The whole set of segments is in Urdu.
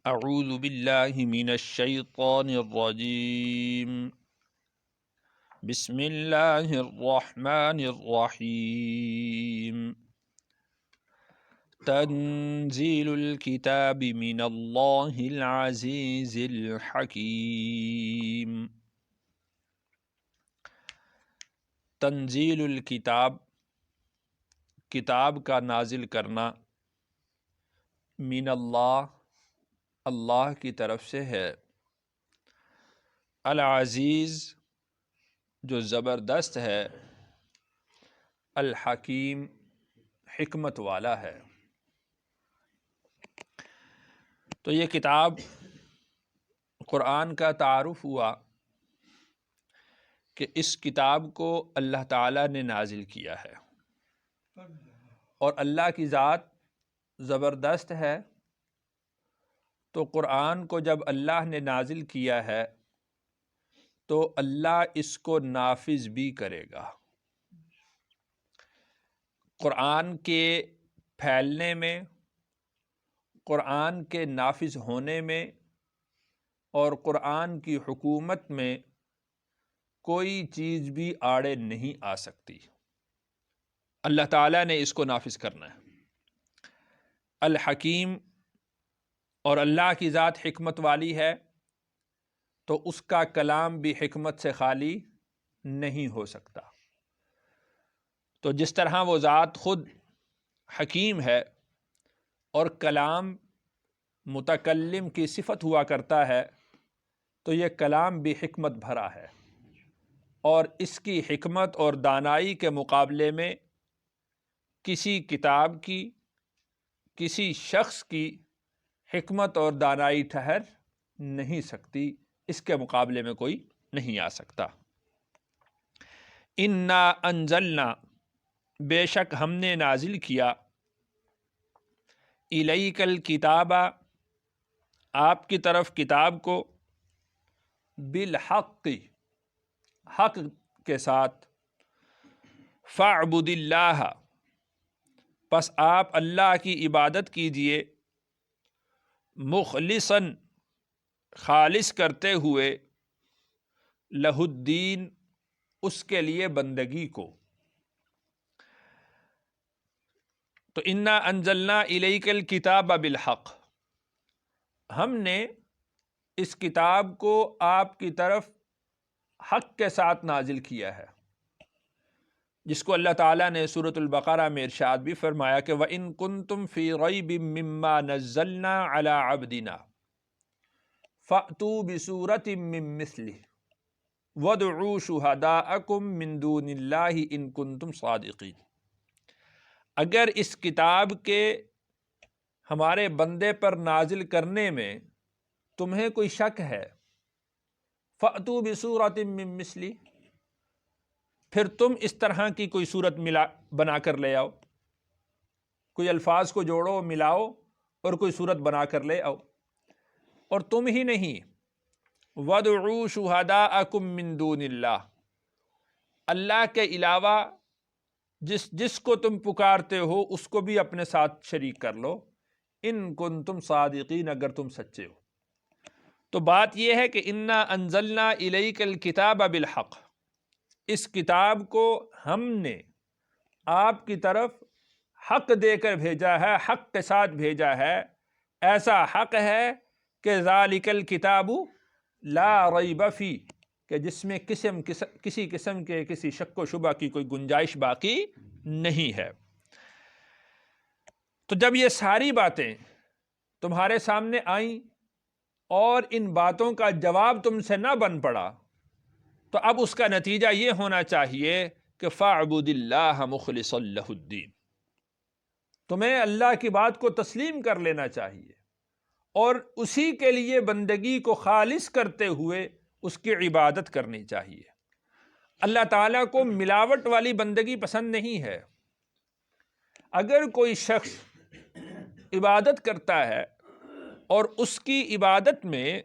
اعوذ باللہ من الشیطان الرجیم بسم اللہ الرحمن الرحیم تنزیل الکتاب من اللہ العزیز الحکیم۔ تنزیل الکتاب، کتاب کا نازل کرنا، من اللہ، اللہ کی طرف سے ہے، العزیز جو زبردست ہے، الحکیم حکمت والا ہے۔ تو یہ کتاب قرآن کا تعارف ہوا کہ اس کتاب کو اللہ تعالیٰ نے نازل کیا ہے، اور اللہ کی ذات زبردست ہے، تو قرآن کو جب اللہ نے نازل کیا ہے تو اللہ اس کو نافذ بھی کرے گا۔ قرآن کے پھیلنے میں، قرآن کے نافذ ہونے میں اور قرآن کی حکومت میں کوئی چیز بھی آڑے نہیں آ سکتی۔ اللہ تعالیٰ نے اس کو نافذ کرنا ہے۔ الحکیم، اور اللہ کی ذات حکمت والی ہے، تو اس کا کلام بھی حکمت سے خالی نہیں ہو سکتا۔ تو جس طرح وہ ذات خود حکیم ہے اور کلام متکلم کی صفت ہوا کرتا ہے، تو یہ کلام بھی حکمت بھرا ہے، اور اس کی حکمت اور دانائی کے مقابلے میں کسی کتاب کی، کسی شخص کی حکمت اور دانائی ٹھہر نہیں سکتی، اس کے مقابلے میں کوئی نہیں آ سکتا۔ انا انزلنا، بے شک ہم نے نازل کیا، الیک الکتاب، آپ کی طرف کتاب کو، بالحق، حق کے ساتھ، فاعبد اللہ، پس آپ اللہ کی عبادت کیجئے، مخلصاً، خالص کرتے ہوئے، لہ الدین، اس کے لیے بندگی کو۔ تو انا انزلنا الیک الکتاب بالحق، ہم نے اس کتاب کو آپ کی طرف حق کے ساتھ نازل کیا ہے، جس کو اللہ تعالیٰ نے سورۃ البقرہ میں ارشاد بھی فرمایا کہ وَإِن كُنتُمْ فِي رَيْبٍ مِّمَّا نَزَّلْنَا عَلَىٰ عَبْدِنَا فَأْتُوا بِسُورَةٍ مِّن مِّثْلِهِ وَادْعُوا شُهَدَاءَكُم مِّن دُونِ اللَّهِ إِن كُنتُمْ صَادِقِينَ۔ اگر اس کتاب کے ہمارے بندے پر نازل کرنے میں تمہیں کوئی شک ہے، فَأْتُوا بِسُورَةٍ مِّن مِّثْلِهِ، پھر تم اس طرح کی کوئی صورت بنا کر لے آؤ، کوئی الفاظ کو جوڑو، ملاؤ اور کوئی صورت بنا کر لے آؤ۔ اور تم ہی نہیں، وَادْعُوا شُهَدَاءَكُم مِّن دُونِ اللَّهِ، اللہ کے علاوہ جس کو تم پکارتے ہو اس کو بھی اپنے ساتھ شریک کر لو، ان کنتم صادقین، اگر تم سچے ہو۔ تو بات یہ ہے کہ انا انزلنا الیک الکتاب بالحق، اس کتاب کو ہم نے آپ کی طرف حق دے کر بھیجا ہے، حق کے ساتھ بھیجا ہے، ایسا حق ہے کہ ذالک الکتاب لا ریب فیہ، کہ جس میں کسی قسم کے کسی شک و شبہ کی کوئی گنجائش باقی نہیں ہے۔ تو جب یہ ساری باتیں تمہارے سامنے آئیں اور ان باتوں کا جواب تم سے نہ بن پڑا، تو اب اس کا نتیجہ یہ ہونا چاہیے کہ فَاعْبُدِ اللَّهَ مُخْلِصًا لَهُ الدِّينَ، تمہیں اللہ کی بات کو تسلیم کر لینا چاہیے اور اسی کے لیے بندگی کو خالص کرتے ہوئے اس کی عبادت کرنی چاہیے۔ اللہ تعالیٰ کو ملاوٹ والی بندگی پسند نہیں ہے۔ اگر کوئی شخص عبادت کرتا ہے اور اس کی عبادت میں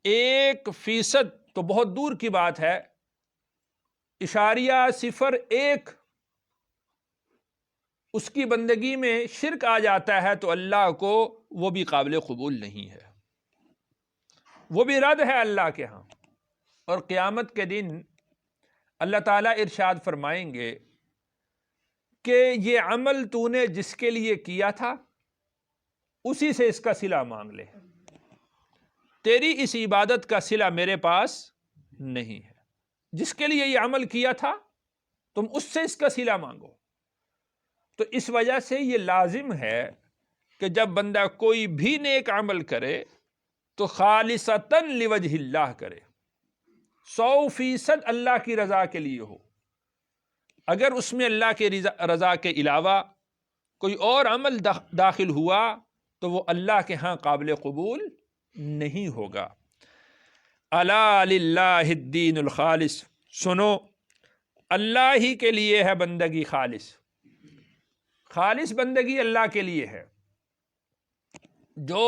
1% تو بہت دور کی بات ہے، 0.01 اس کی بندگی میں شرک آ جاتا ہے، تو اللہ کو وہ بھی قابل قبول نہیں ہے۔ وہ بھی رد ہے اللہ کے ہاں۔ اور قیامت کے دن اللہ تعالیٰ ارشاد فرمائیں گے کہ یہ عمل تو نے جس کے لیے کیا تھا اسی سے اس کا صلہ مانگ لے، تیری اس عبادت کا صلہ میرے پاس نہیں ہے، جس کے لیے یہ عمل کیا تھا تم اس سے اس کا صلہ مانگو۔ تو اس وجہ سے یہ لازم ہے کہ جب بندہ کوئی بھی نیک عمل کرے تو خالصتاً لوجہ اللہ کرے، 100% اللہ کی رضا کے لیے ہو۔ اگر اس میں اللہ کے رضا کے علاوہ کوئی اور عمل داخل ہوا تو وہ اللہ کے ہاں قابل قبول نہیں ہوگا۔ الا للہ الدین الخالص، سنو اللہ ہی کے لیے ہے بندگی خالص، خالص بندگی اللہ کے لیے ہے۔ جو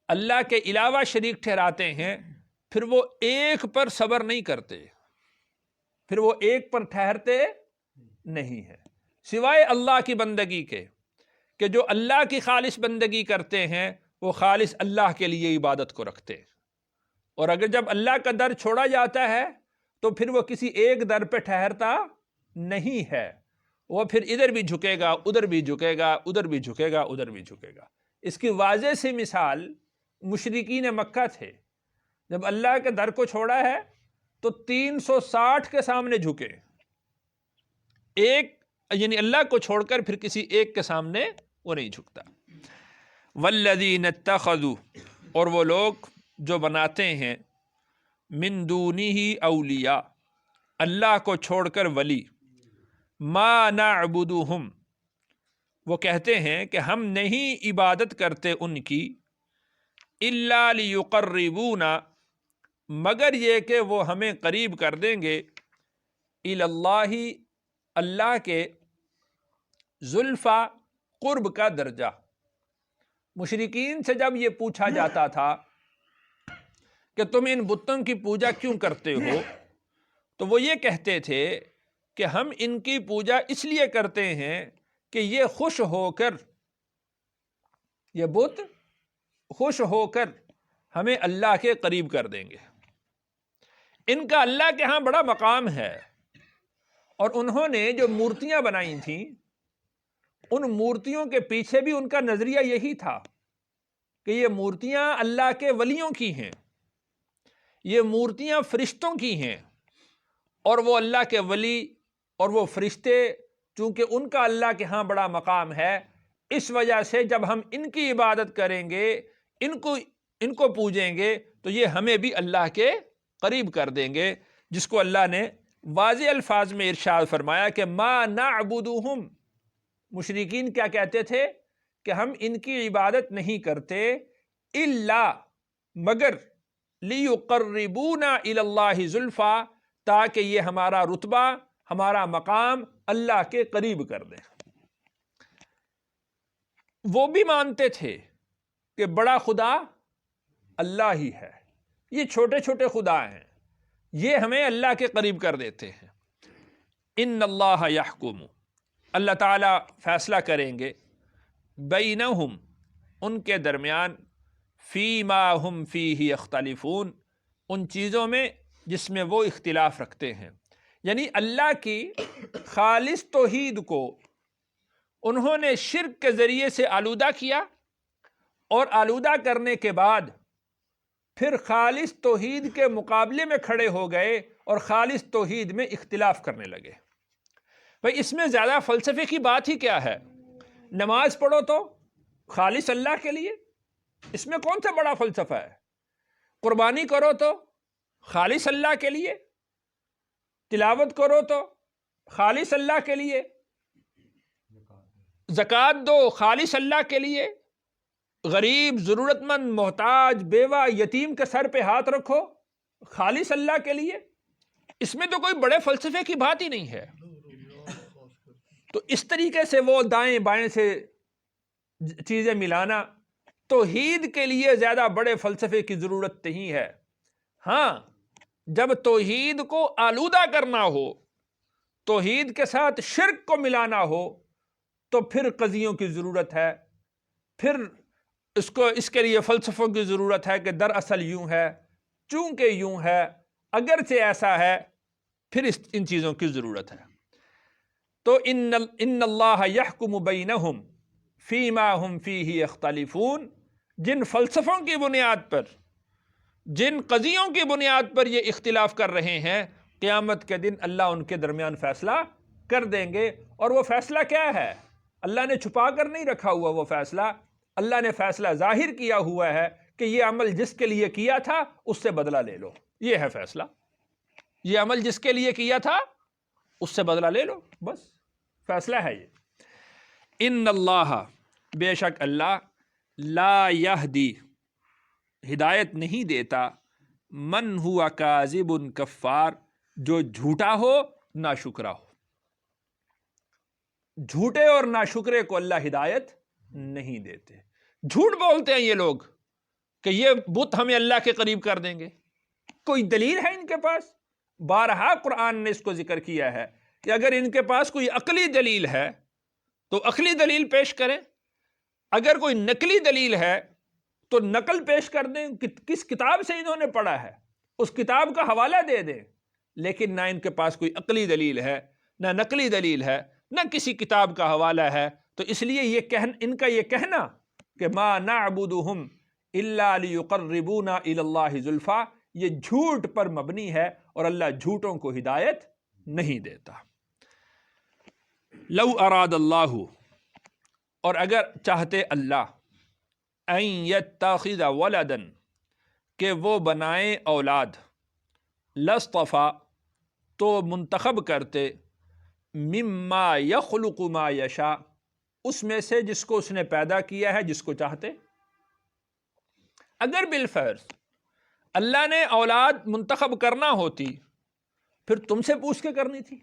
اللہ کے علاوہ شریک ٹھہراتے ہیں پھر وہ ایک پر صبر نہیں کرتے، پھر وہ ایک پر ٹھہرتے نہیں ہے، سوائے اللہ کی بندگی کے، کہ جو اللہ کی خالص بندگی کرتے ہیں وہ خالص اللہ کے لیے عبادت کو رکھتے ہیں۔ اور اگر جب اللہ کا در چھوڑا جاتا ہے تو پھر وہ کسی ایک در پہ ٹھہرتا نہیں ہے، وہ پھر ادھر بھی جھکے گا، ادھر بھی جھکے گا، ادھر بھی جھکے گا، ادھر بھی جھکے گا۔ اس کی واضح سی مثال مشرکین مکہ تھے، جب اللہ کے در کو چھوڑا ہے تو 360 کے سامنے جھکے، ایک یعنی اللہ کو چھوڑ کر پھر کسی ایک کے سامنے وہ نہیں جھکتا۔ والذین اتخذوا، اور وہ لوگ جو بناتے ہیں من دونہ اولیاء، اللہ کو چھوڑ کر ولی، ما نعبدہم، وہ کہتے ہیں کہ ہم نہیں عبادت کرتے ان کی، الا لیقربونا، مگر یہ کہ وہ ہمیں قریب کر دیں گے، اللہ، اللہ کے، زلفا، قرب کا درجہ۔ مشرکین سے جب یہ پوچھا جاتا تھا کہ تم ان بتوں کی پوجا کیوں کرتے ہو، تو وہ یہ کہتے تھے کہ ہم ان کی پوجا اس لیے کرتے ہیں کہ یہ خوش ہو کر، یہ بت خوش ہو کر ہمیں اللہ کے قریب کر دیں گے۔ ان کا اللہ کے ہاں بڑا مقام ہے، اور انہوں نے جو مورتیاں بنائی تھیں ان مورتیوں کے پیچھے بھی ان کا نظریہ یہی تھا کہ یہ مورتیاں اللہ کے ولیوں کی ہیں، یہ مورتیاں فرشتوں کی ہیں، اور وہ اللہ کے ولی اور وہ فرشتے چونکہ ان کا اللہ کے ہاں بڑا مقام ہے، اس وجہ سے جب ہم ان کی عبادت کریں گے، ان کو پوجیں گے تو یہ ہمیں بھی اللہ کے قریب کر دیں گے، جس کو اللہ نے واضح الفاظ میں ارشاد فرمایا کہ ما نعبدہم۔ مشرکین کیا کہتے تھے کہ ہم ان کی عبادت نہیں کرتے الا، مگر لیقربونا الی اللہ زلفا، تاکہ یہ ہمارا رتبہ، ہمارا مقام اللہ کے قریب کر دیں۔ وہ بھی مانتے تھے کہ بڑا خدا اللہ ہی ہے، یہ چھوٹے چھوٹے خدا ہیں، یہ ہمیں اللہ کے قریب کر دیتے ہیں۔ ان اللہ یحکم، اللہ تعالیٰ فیصلہ کریں گے، بینہم، ان کے درمیان، فیما ہم فیہ یختلفون، ان چیزوں میں جس میں وہ اختلاف رکھتے ہیں۔ یعنی اللہ کی خالص توحید کو انہوں نے شرک کے ذریعے سے آلودہ کیا، اور آلودہ کرنے کے بعد پھر خالص توحید کے مقابلے میں کھڑے ہو گئے اور خالص توحید میں اختلاف کرنے لگے۔ بھئی اس میں زیادہ فلسفے کی بات ہی کیا ہے؟ نماز پڑھو تو خالص اللہ کے لیے، اس میں کون سا بڑا فلسفہ ہے؟ قربانی کرو تو خالص اللہ کے لیے، تلاوت کرو تو خالص اللہ کے لیے، زکوٰۃ دو خالص اللہ کے لیے، غریب، ضرورت مند، محتاج، بیوہ، یتیم کے سر پہ ہاتھ رکھو خالص اللہ کے لیے۔ اس میں تو کوئی بڑے فلسفے کی بات ہی نہیں ہے۔ تو اس طریقے سے وہ دائیں بائیں سے چیزیں ملانا، توحید کے لیے زیادہ بڑے فلسفے کی ضرورت نہیں ہے۔ ہاں، جب توحید کو آلودہ کرنا ہو، توحید کے ساتھ شرک کو ملانا ہو، تو پھر قضیوں کی ضرورت ہے، پھر اس کے لیے فلسفوں کی ضرورت ہے کہ دراصل یوں ہے، چونکہ یوں ہے، اگرچہ ایسا ہے، پھر ان چیزوں کی ضرورت ہے۔ تو ان اللہ یحکم بینہم فیما ہم فیہ یختلفون، جن فلسفوں کی بنیاد پر، جن قضیوں کی بنیاد پر یہ اختلاف کر رہے ہیں، قیامت کے دن اللہ ان کے درمیان فیصلہ کر دیں گے۔ اور وہ فیصلہ کیا ہے؟ اللہ نے چھپا کر نہیں رکھا ہوا وہ فیصلہ، اللہ نے فیصلہ ظاہر کیا ہوا ہے کہ یہ عمل جس کے لیے کیا تھا اس سے بدلہ لے لو، یہ ہے فیصلہ۔ یہ عمل جس کے لیے کیا تھا اس سے بدلہ لے لو، بس فیصلہ ہے یہ۔ ان اللہ، بے شک اللہ، لا یہدی، ہدایت نہیں دیتا، من ہوا کاذب کفار، جو جھوٹا ہو ناشکرا ہو۔ جھوٹے اور ناشکرے کو اللہ ہدایت نہیں دیتے۔ جھوٹ بولتے ہیں یہ لوگ کہ یہ بت ہمیں اللہ کے قریب کر دیں گے، کوئی دلیل ہے ان کے پاس؟ بارہا قرآن نے اس کو ذکر کیا ہے کہ اگر ان کے پاس کوئی عقلی دلیل ہے تو عقلی دلیل پیش کریں، اگر کوئی نقلی دلیل ہے تو نقل پیش کر دیں، کس کتاب سے انہوں نے پڑھا ہے اس کتاب کا حوالہ دے دیں۔ لیکن نہ ان کے پاس کوئی عقلی دلیل ہے، نہ نقلی دلیل ہے، نہ کسی کتاب کا حوالہ ہے، تو اس لیے ان کا یہ کہنا کہ ما نعبدہم الا لیقربونا الی اللہ زلفی، یہ جھوٹ پر مبنی ہے اور اللہ جھوٹوں کو ہدایت نہیں دیتا۔ لو اراد اللہ، اور اگر چاہتے اللہ، ان یتخذ ولدا، کہ وہ بنائے اولاد، لاصطفیٰ، تو منتخب کرتے، مما یخلق ما یشاء، اس میں سے جس کو اس نے پیدا کیا ہے جس کو چاہتے۔ اگر بالفرض اللہ نے اولاد منتخب کرنا ہوتی پھر تم سے پوچھ کے کرنی تھی؟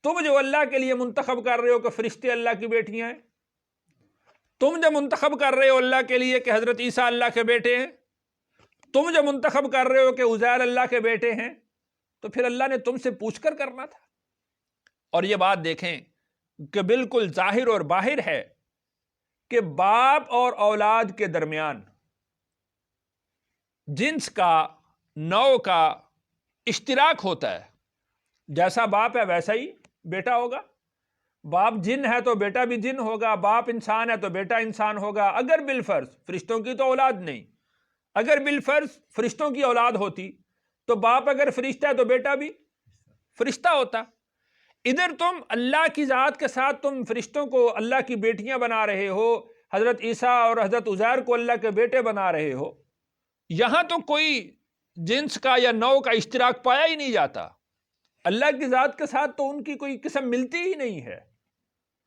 تم جو اللہ کے لیے منتخب کر رہے ہو کہ فرشتے اللہ کی بیٹیاں ہیں، تم جو منتخب کر رہے ہو اللہ کے لیے کہ حضرت عیسیٰ اللہ کے بیٹے ہیں، تم جو منتخب کر رہے ہو کہ عزیر اللہ کے بیٹے ہیں، تو پھر اللہ نے تم سے پوچھ کر کرنا تھا۔ اور یہ بات دیکھیں کہ بالکل ظاہر اور باہر ہے کہ باپ اور اولاد کے درمیان جنس کا، نوع کا اشتراک ہوتا ہے۔ جیسا باپ ہے ویسا ہی بیٹا ہوگا، باپ جن ہے تو بیٹا بھی جن ہوگا، باپ انسان ہے تو بیٹا انسان ہوگا۔ اگر بالفرض فرشتوں کی تو اولاد نہیں، اگر بالفرض فرشتوں کی اولاد ہوتی تو باپ اگر فرشتہ ہے تو بیٹا بھی فرشتہ ہوتا۔ ادھر تم اللہ کی ذات کے ساتھ تم فرشتوں کو اللہ کی بیٹیاں بنا رہے ہو، حضرت عیسیٰ اور حضرت عزیر کو اللہ کے بیٹے بنا رہے ہو، یہاں تو کوئی جنس کا یا نوع کا اشتراک پایا ہی نہیں جاتا۔ اللہ کی ذات کے ساتھ تو ان کی کوئی قسم ملتی ہی نہیں ہے۔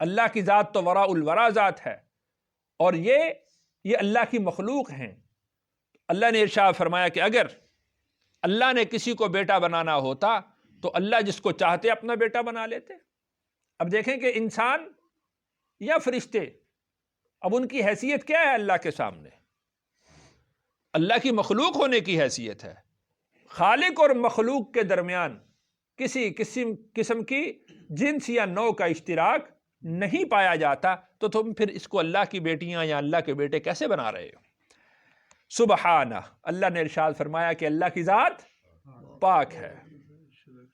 اللہ کی ذات تو وراء الورا ذات ہے، اور یہ اللہ کی مخلوق ہیں۔ اللہ نے ارشاد فرمایا کہ اگر اللہ نے کسی کو بیٹا بنانا ہوتا تو اللہ جس کو چاہتے اپنا بیٹا بنا لیتے۔ اب دیکھیں کہ انسان یا فرشتے، اب ان کی حیثیت کیا ہے اللہ کے سامنے؟ اللہ کی مخلوق ہونے کی حیثیت ہے۔ خالق اور مخلوق کے درمیان کسی قسم کی جنس یا نوع کا اشتراک نہیں پایا جاتا، تو تم پھر اس کو اللہ کی بیٹیاں یا اللہ کے بیٹے کیسے بنا رہے ہو؟ سبحانہ، اللہ نے ارشاد فرمایا کہ اللہ کی ذات پاک ہے،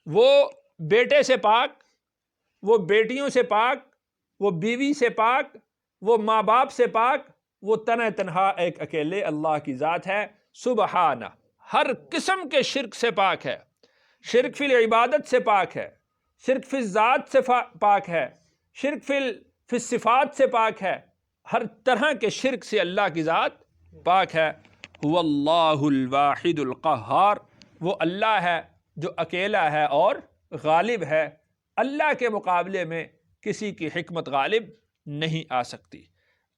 وہ بیٹے سے پاک، وہ بیٹیوں سے پاک، وہ بیوی سے پاک، وہ ماں باپ سے پاک، وہ تنہا ایک اکیلے اللہ کی ذات ہے۔ سبحانہ، ہر قسم کے شرک سے پاک ہے، شرک فی العبادت سے پاک ہے، شرک فی الذات سے پاک ہے، شرک فی الصفات سے پاک ہے، ہر طرح کے شرک سے اللہ کی ذات پاک ہے۔ هو اللہ الواحد القہار، وہ اللہ ہے جو اکیلا ہے اور غالب ہے۔ اللہ کے مقابلے میں کسی کی حکمت غالب نہیں آ سکتی۔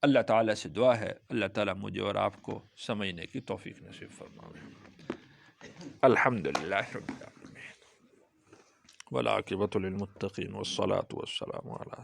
اللہ تعالیٰ سے دعا ہے اللہ تعالیٰ مجھے اور آپ کو سمجھنے کی توفیق نصیب فرمائے۔ الحمدللہ رب العالمین، والعاقبۃ للمتقین، والصلاۃ والسلام علی